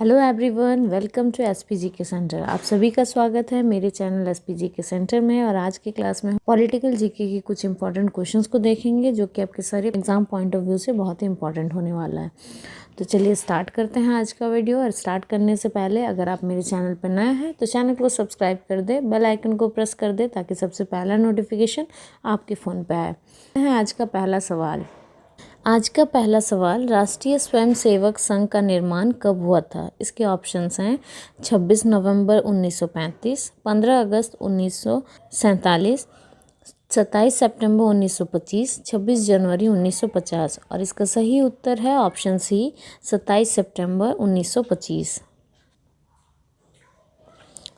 Hello everyone, welcome to SPG के center. आप सभी का स्वागत है मेरे चैनल एसपीजी के सेंटर में। और आज की क्लास में पॉलिटिकल जीके की कुछ इंपॉर्टेंट क्वेश्चंस को देखेंगे जो कि आपके सारे एग्जाम पॉइंट ऑफ व्यू से बहुत ही इंपॉर्टेंट होने वाला है। तो चलिए स्टार्ट करते हैं आज का वीडियो। और स्टार्ट करने से पहले अगर आप मेरे चैनल पर नए हैं तो चैनल को सब्सक्राइब कर दे, बेल आइकन को प्रेस कर दे ताकि सबसे पहला नोटिफिकेशन आपके फ़ोन पर आए। आज का पहला सवाल। आज का पहला सवाल, राष्ट्रीय स्वयंसेवक संघ का निर्माण कब हुआ था? इसके ऑप्शंस हैं 26 नवंबर 1935, 15 अगस्त 1947, 27 सितंबर 1925, 26 जनवरी 1950। और इसका सही उत्तर है ऑप्शन सी, 27 सितंबर 1925।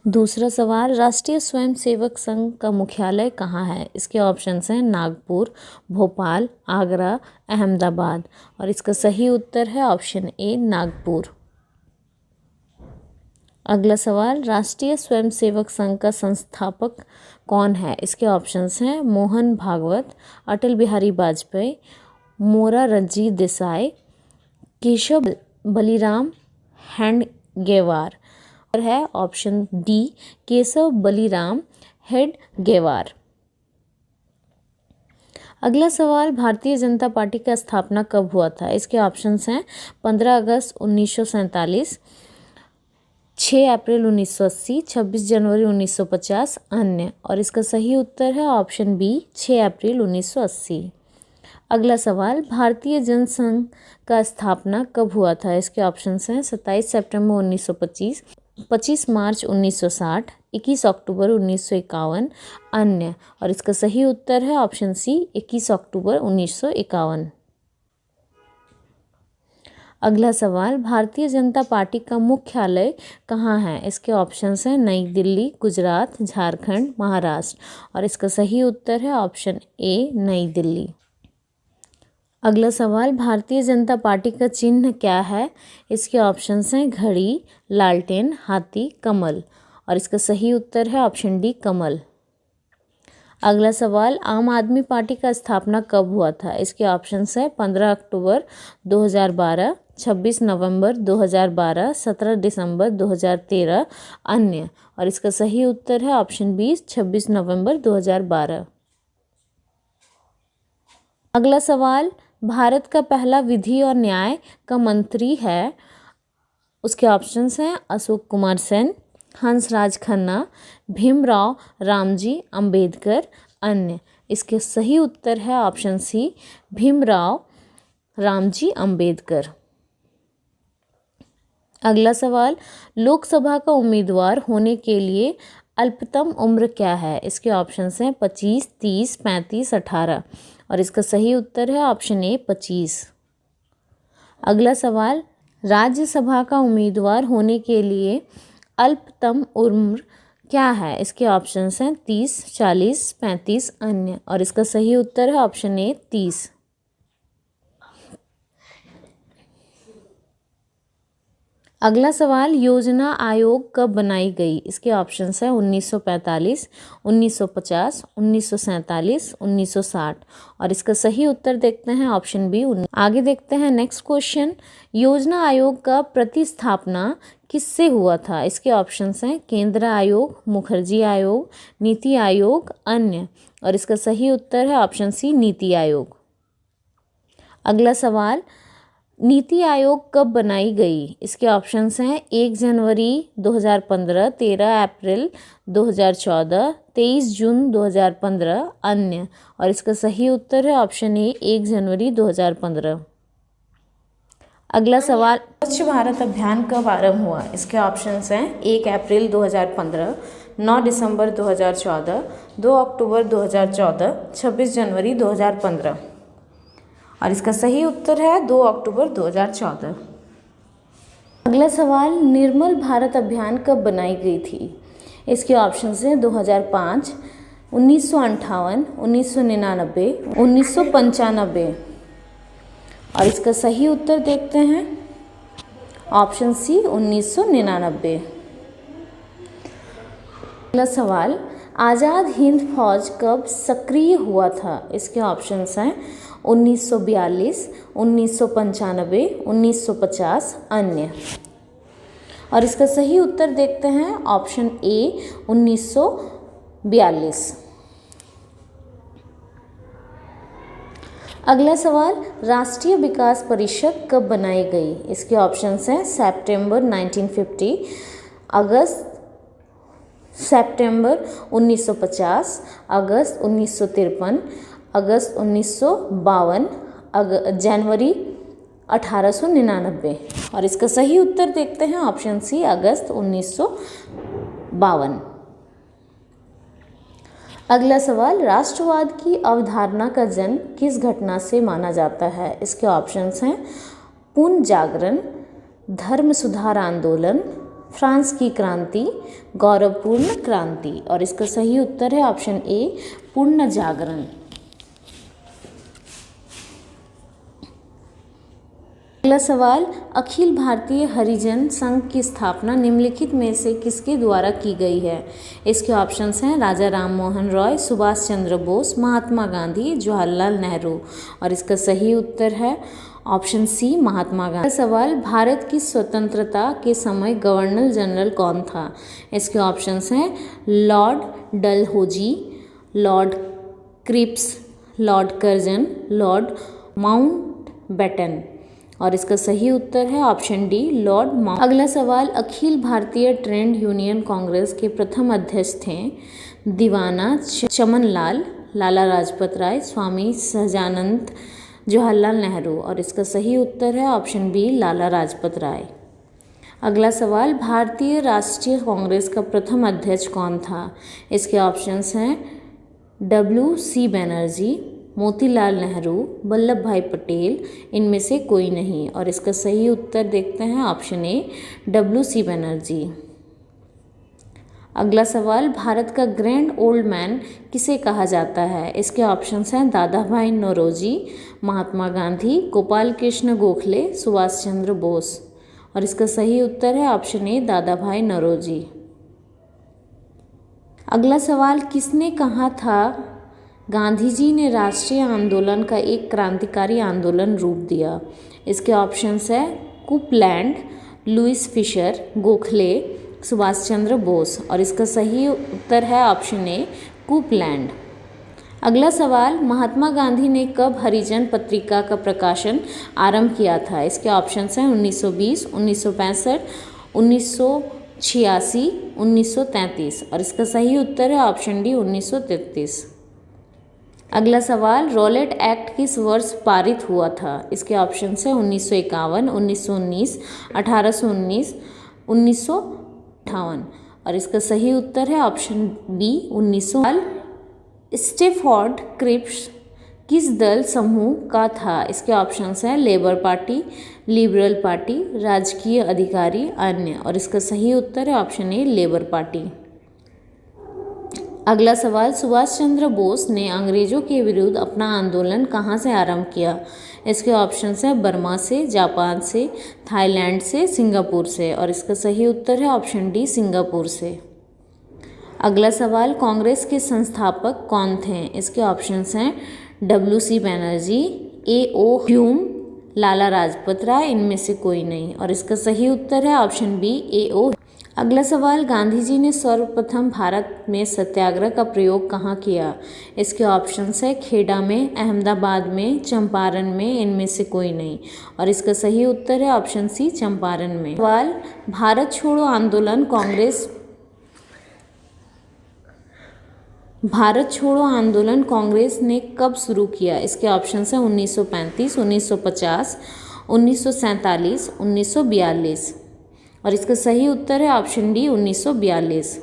दूसरा सवाल, राष्ट्रीय स्वयंसेवक संघ का मुख्यालय कहाँ है? इसके ऑप्शंस हैं नागपुर, भोपाल, आगरा, अहमदाबाद। और इसका सही उत्तर है ऑप्शन ए, नागपुर। अगला सवाल, राष्ट्रीय स्वयंसेवक संघ का संस्थापक कौन है? इसके ऑप्शंस हैं मोहन भागवत, अटल बिहारी वाजपेयी, मोरारजी देसाई, केशव बलिराम हेडगेवार। है ऑप्शन डी, केशव बलिराम हेडगेवार। अगला सवाल, भारतीय जनता पार्टी का स्थापना कब हुआ था? इसके ऑप्शंस हैं 15 अगस्त 1947, 6 अप्रैल 1980, 26 जनवरी 1950, अन्य। और इसका सही उत्तर है ऑप्शन बी, 6 अप्रैल 1980। अगला सवाल, भारतीय जनसंघ का स्थापना कब हुआ था? इसके ऑप्शंस हैं 27 सितंबर 1925, 25 मार्च 1960, 21 अक्टूबर 1951, अन्य। और इसका सही उत्तर है ऑप्शन सी, 21 अक्टूबर 1951। अगला सवाल, भारतीय जनता पार्टी का मुख्यालय कहाँ है? इसके ऑप्शंस हैं नई दिल्ली, गुजरात, झारखंड, महाराष्ट्र। और इसका सही उत्तर है ऑप्शन ए, नई दिल्ली। अगला सवाल, भारतीय जनता पार्टी का चिन्ह क्या है? इसके ऑप्शंस हैं घड़ी, लालटेन, हाथी, कमल। और इसका सही उत्तर है ऑप्शन डी, कमल। अगला सवाल, आम आदमी पार्टी का स्थापना कब हुआ था? इसके ऑप्शंस हैं 15 अक्टूबर 2012, 26 नवंबर 2012, 17 दिसंबर 2013, अन्य। और इसका सही उत्तर है ऑप्शन बी, 26 नवंबर 2012। अगला सवाल, भारत का पहला विधि और न्याय का मंत्री है? उसके ऑप्शंस हैं अशोक कुमार सेन, हंसराज खन्ना, भीमराव रामजी अंबेडकर, अन्य। इसके सही उत्तर है ऑप्शन सी, भीमराव रामजी अंबेडकर। अगला सवाल, लोकसभा का उम्मीदवार होने के लिए अल्पतम उम्र क्या है? इसके ऑप्शंस हैं 25, 30, 35, 18। और इसका सही उत्तर है ऑप्शन ए, 25। अगला सवाल, राज्यसभा का उम्मीदवार होने के लिए अल्पतम उम्र क्या है? इसके ऑप्शंस हैं 30, 40, 35, अन्य। और इसका सही उत्तर है ऑप्शन ए, 30। अगला सवाल, योजना आयोग कब बनाई गई? इसके ऑप्शंस हैं 1945, 1950, 1947, 1960। और इसका सही उत्तर देखते हैं ऑप्शन बी। आगे देखते हैं नेक्स्ट क्वेश्चन, योजना आयोग का प्रतिस्थापना किससे हुआ था? इसके ऑप्शंस हैं केंद्र आयोग, मुखर्जी आयोग, नीति आयोग, अन्य। और इसका सही उत्तर है ऑप्शन सी, नीति आयोग। अगला सवाल, नीति आयोग कब बनाई गई? इसके ऑप्शंस हैं 1 जनवरी 2015, 13 अप्रैल 2014, 23 जून 2015, अन्य। और इसका सही उत्तर है ऑप्शन ए, 1 जनवरी 2015। अगला सवाल, स्वच्छ भारत अभियान कब आरंभ हुआ? इसके ऑप्शंस हैं 1 अप्रैल 2015, 9 दिसंबर 2014, 2 अक्टूबर 2014, 26 जनवरी 2015। और इसका सही उत्तर है 2 अक्टूबर 2014। अगला सवाल, निर्मल भारत अभियान कब बनाई गई थी? इसके ऑप्शंस हैं 2005, 1958, 1999, 1995। और इसका सही उत्तर देखते हैं ऑप्शन सी, 1999। अगला सवाल, आज़ाद हिंद फौज कब सक्रिय हुआ था? इसके ऑप्शंस हैं 1942, 1995, 1950, अन्य। और इसका सही उत्तर देखते हैं ऑप्शन ए 1942। अगला सवाल, राष्ट्रीय विकास परिषद कब बनाई गई? इसके ऑप्शंस हैं सितंबर 1950, अगस्त सितंबर 1950, अगस्त 1953, अगस्त 1952, जनवरी 1899। और इसका सही उत्तर देखते हैं ऑप्शन सी अगस्त 1952। अगला सवाल, राष्ट्रवाद की अवधारणा का जन्म किस घटना से माना जाता है? इसके ऑप्शंस हैं पुनः जागरण, धर्म सुधार आंदोलन, फ्रांस की क्रांति, गौरवपूर्ण क्रांति। और इसका सही उत्तर है ऑप्शन ए पुनः जागरण। अगला सवाल, अखिल भारतीय हरिजन संघ की स्थापना निम्नलिखित में से किसके द्वारा की गई है? इसके ऑप्शंस हैं राजा राम मोहन रॉय, सुभाष चंद्र बोस, महात्मा गांधी, जवाहरलाल नेहरू। और इसका सही उत्तर है ऑप्शन सी महात्मा गांधी। सवाल, भारत की स्वतंत्रता के समय गवर्नर जनरल कौन था? इसके ऑप्शंस हैं Lord Dalhousie, Lord Cripps, Lord Curzon, Lord Mountbatten. और इसका सही उत्तर है ऑप्शन डी लॉर्ड माउंट। अगला सवाल, अखिल भारतीय ट्रेड यूनियन कांग्रेस के प्रथम अध्यक्ष थे दीवाना चमनलाल, लाला लाजपत राय, स्वामी सहजानंद, जवाहरलाल नेहरू। और इसका सही उत्तर है ऑप्शन बी लाला लाजपत राय। अगला सवाल, भारतीय राष्ट्रीय कांग्रेस का प्रथम अध्यक्ष कौन था? इसके ऑप्शंस हैं WC बनर्जी, मोतीलाल नेहरू, वल्लभ भाई पटेल, इनमें से कोई नहीं। और इसका सही उत्तर देखते हैं ऑप्शन ए WC बनर्जी। अगला सवाल, भारत का ग्रैंड ओल्ड मैन किसे कहा जाता है? इसके ऑप्शंस हैं दादा भाई नौरोजी, महात्मा गांधी, गोपाल कृष्ण गोखले, सुभाष चंद्र बोस। और इसका सही उत्तर है ऑप्शन ए दादा भाई नौरोजी। अगला सवाल, किसने कहा था गांधी जी ने राष्ट्रीय आंदोलन का एक क्रांतिकारी आंदोलन रूप दिया? इसके ऑप्शंस है कुपलैंड, लुइस फिशर, गोखले, सुभाष चंद्र बोस। और इसका सही उत्तर है ऑप्शन ए कुपलैंड। अगला सवाल, महात्मा गांधी ने कब हरिजन पत्रिका का प्रकाशन आरंभ किया था? इसके ऑप्शंस हैं 1920, 1965, 1986, 1933। और इसका सही उत्तर है ऑप्शन डी 1933। अगला सवाल, रॉलेट एक्ट किस वर्ष पारित हुआ था? इसके ऑप्शंस हैं 1951, 1919, 1819, 1958। और इसका सही उत्तर है ऑप्शन बी 1900। स्टैफोर्ड क्रिप्स किस दल समूह का था? इसके ऑप्शंस हैं लेबर पार्टी, लिबरल पार्टी, राजकीय अधिकारी, अन्य। और इसका सही उत्तर है ऑप्शन ए लेबर पार्टी। अगला सवाल, सुभाष चंद्र बोस ने अंग्रेजों के विरुद्ध अपना आंदोलन कहाँ से आरंभ किया? इसके ऑप्शंस हैं बर्मा से, जापान से, थाईलैंड से, सिंगापुर से। और इसका सही उत्तर है ऑप्शन डी सिंगापुर से। अगला सवाल, कांग्रेस के संस्थापक कौन थे? इसके ऑप्शंस हैं WC Banerjee, A.O. Hume, Lala Lajpat Rai, इनमें से कोई नहीं। और इसका सही उत्तर है ऑप्शन बी A.O. अगला सवाल, गांधी जी ने सर्वप्रथम भारत में सत्याग्रह का प्रयोग कहाँ किया? इसके ऑप्शंस है खेड़ा में, अहमदाबाद में, चंपारण में, इनमें से कोई नहीं। और इसका सही उत्तर है ऑप्शन सी चंपारण में। सवाल, भारत छोड़ो आंदोलन कांग्रेस ने कब शुरू किया? इसके ऑप्शंस हैं 1935, 1950, 1947, 1942। और इसका सही उत्तर है ऑप्शन डी 1942।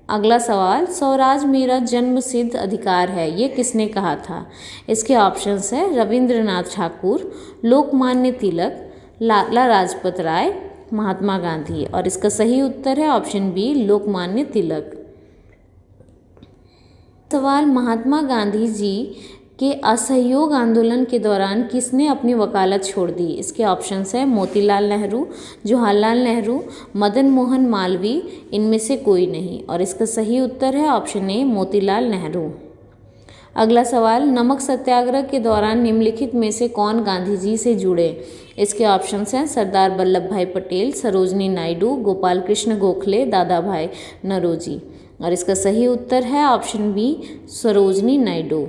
अगला सवाल, स्वराज मेरा जन्मसिद्ध अधिकार है, ये किसने कहा था? इसके ऑप्शंस है रविंद्रनाथ ठाकुर, लोकमान्य तिलक, लाला लाजपत राय, महात्मा गांधी। और इसका सही उत्तर है ऑप्शन बी लोकमान्य तिलक। सवाल, महात्मा गांधी जी के असहयोग आंदोलन के दौरान किसने अपनी वकालत छोड़ दी? इसके ऑप्शंस हैं मोतीलाल नेहरू, जवाहरलाल नेहरू, मदन मोहन मालवीय, इनमें से कोई नहीं। और इसका सही उत्तर है ऑप्शन ए मोतीलाल नेहरू। अगला सवाल, नमक सत्याग्रह के दौरान निम्नलिखित में से कौन गांधी जी से जुड़े? इसके ऑप्शंस हैं सरदार वल्लभ भाई पटेल, सरोजनी नायडू, गोपाल कृष्ण गोखले, दादा भाई नौरोजी। और इसका सही उत्तर है ऑप्शन बी, सरोजनी नायडू।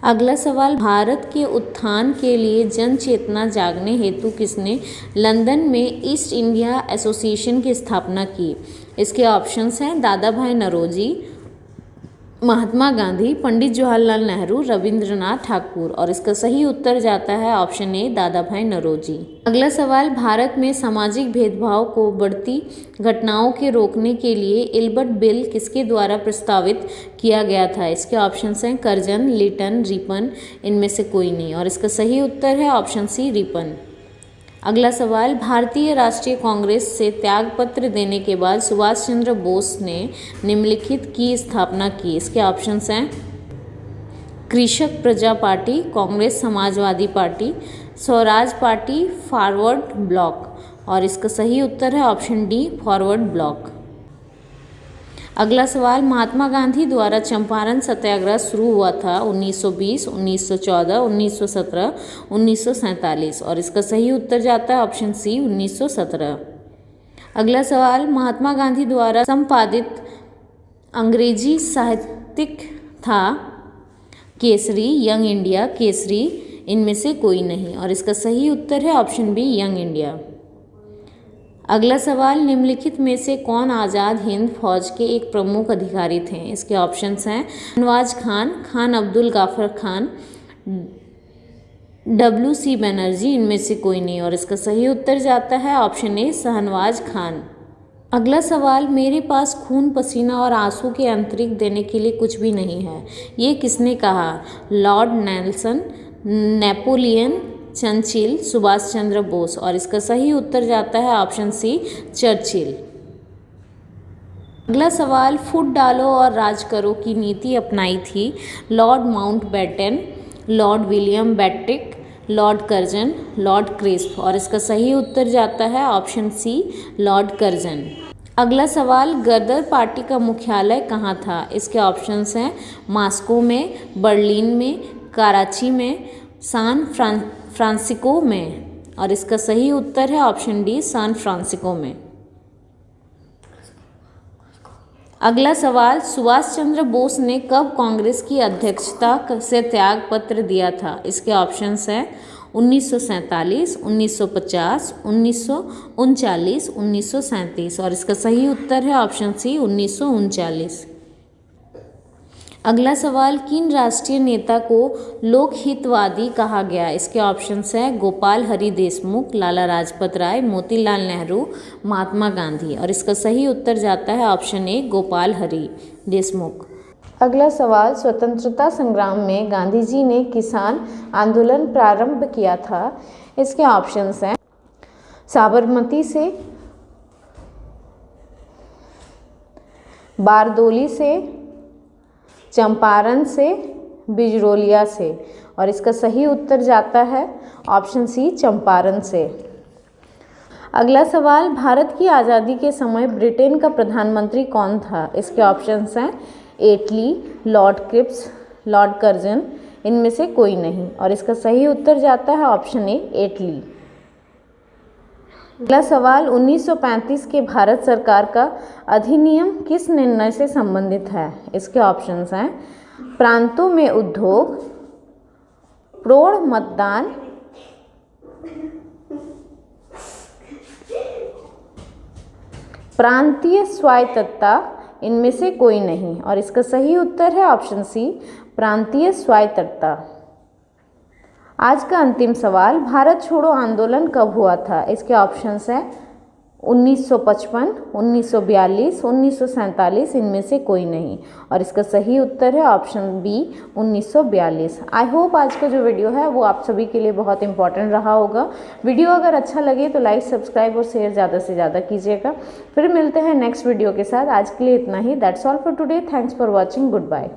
अगला सवाल, भारत के उत्थान के लिए जन चेतना जागने हेतु किसने लंदन में ईस्ट इंडिया एसोसिएशन की स्थापना की? इसके ऑप्शंस हैं दादा भाई नौरोजी, महात्मा गांधी, पंडित जवाहरलाल नेहरू, रविंद्रनाथ ठाकुर। और इसका सही उत्तर जाता है ऑप्शन ए, दादा भाई नौरोजी। अगला सवाल, भारत में सामाजिक भेदभाव को बढ़ती घटनाओं के रोकने के लिए इल्बर्ट बिल किसके द्वारा प्रस्तावित किया गया था? इसके ऑप्शंस हैं कर्जन, लिटन, रिपन, इनमें से कोई नहीं। और इसका सही उत्तर है ऑप्शन सी, रिपन। अगला सवाल, भारतीय राष्ट्रीय कांग्रेस से त्यागपत्र देने के बाद सुभाष चंद्र बोस ने निम्नलिखित की स्थापना की? इसके ऑप्शंस हैं कृषक प्रजा party, Congress Samajwadi party, Swaraj party, forward block. और इसका सही उत्तर है ऑप्शन डी, फॉरवर्ड ब्लॉक। अगला सवाल, महात्मा गांधी द्वारा चंपारण सत्याग्रह शुरू हुआ था 1920, 1914, 1917, 1947। और इसका सही उत्तर जाता है ऑप्शन सी, 1917। अगला सवाल, महात्मा गांधी द्वारा संपादित अंग्रेजी साहित्यिक था केसरी, यंग इंडिया, केसरी, इनमें से कोई नहीं। और इसका सही उत्तर है ऑप्शन बी, यंग इंडिया। अगला सवाल, निम्नलिखित में से कौन आज़ाद हिंद फौज के एक प्रमुख अधिकारी थे? इसके ऑप्शंस हैं शाहनवाज खान, खान अब्दुल गाफर खान, WC बनर्जी, इनमें से कोई नहीं। और इसका सही उत्तर जाता है ऑप्शन ए, शाहनवाज खान। अगला सवाल, मेरे पास खून पसीना और आंसू के अतिरिक्त देने के लिए कुछ भी नहीं है, ये किसने कहा? Lord Nelson, Napoleon, Churchill, Subhash Chandra Bose. और इसका सही उत्तर जाता है ऑप्शन सी, चर्चिल। अगला सवाल, फुट डालो और राज करो की नीति अपनाई थी Lord Mountbatten, Lord William Bentinck, Lord Curzon, Lord crisp. और इसका सही उत्तर जाता है ऑप्शन सी, लॉर्ड कर्जन। अगला सवाल, गदर पार्टी का मुख्यालय कहाँ था? इसके ऑप्शंस हैं मॉस्को में, बर्लिन में, कराची में, सैन फ्रांसिस्को में। और इसका सही उत्तर है ऑप्शन डी, सैन फ्रांसिस्को में। अगला सवाल, सुभाष चंद्र बोस ने कब कांग्रेस की अध्यक्षता से त्याग पत्र दिया था? इसके ऑप्शंस हैं 1947, 1950, 1939, 1937। और इसका सही उत्तर है ऑप्शन सी, 1939। अगला सवाल, किन राष्ट्रीय नेता को लोकहितवादी कहा गया? इसके ऑप्शंस हैं गोपाल हरि देशमुख, लाला लाजपत राय, मोतीलाल नेहरू, महात्मा गांधी। और इसका सही उत्तर जाता है ऑप्शन ए, गोपाल हरि देशमुख। अगला सवाल, स्वतंत्रता संग्राम में गांधी जी ने किसान आंदोलन प्रारंभ किया था? इसके ऑप्शंस हैं साबरमती से, बारदोली से, चंपारण से, बिजरोलिया से। और इसका सही उत्तर जाता है ऑप्शन सी, चंपारण से। अगला सवाल, भारत की आज़ादी के समय ब्रिटेन का प्रधानमंत्री कौन था? इसके ऑप्शंस हैं एटली, लॉर्ड क्रिप्स, लॉर्ड कर्जन, इनमें से कोई नहीं। और इसका सही उत्तर जाता है ऑप्शन ए, एटली। अगला सवाल, 1935 के भारत सरकार का अधिनियम किस निर्णय से संबंधित है? इसके ऑप्शंस हैं प्रांतों में उद्योग, प्रौढ़ मतदान, प्रांतीय स्वायत्तता, इनमें से कोई नहीं। और इसका सही उत्तर है ऑप्शन सी, प्रांतीय स्वायत्तता। आज का अंतिम सवाल, भारत छोड़ो आंदोलन कब हुआ था? इसके ऑप्शंस हैं 1955, 1942, 1947, इनमें से कोई नहीं। और इसका सही उत्तर है ऑप्शन बी, 1942। आई होप आज का जो वीडियो है वो आप सभी के लिए बहुत इंपॉर्टेंट रहा होगा। वीडियो अगर अच्छा लगे तो लाइक, सब्सक्राइब और शेयर ज़्यादा से ज़्यादा कीजिएगा। फिर मिलते हैं नेक्स्ट वीडियो के साथ। आज के लिए इतना ही। That's all for today. Thanks for watching. Good bye.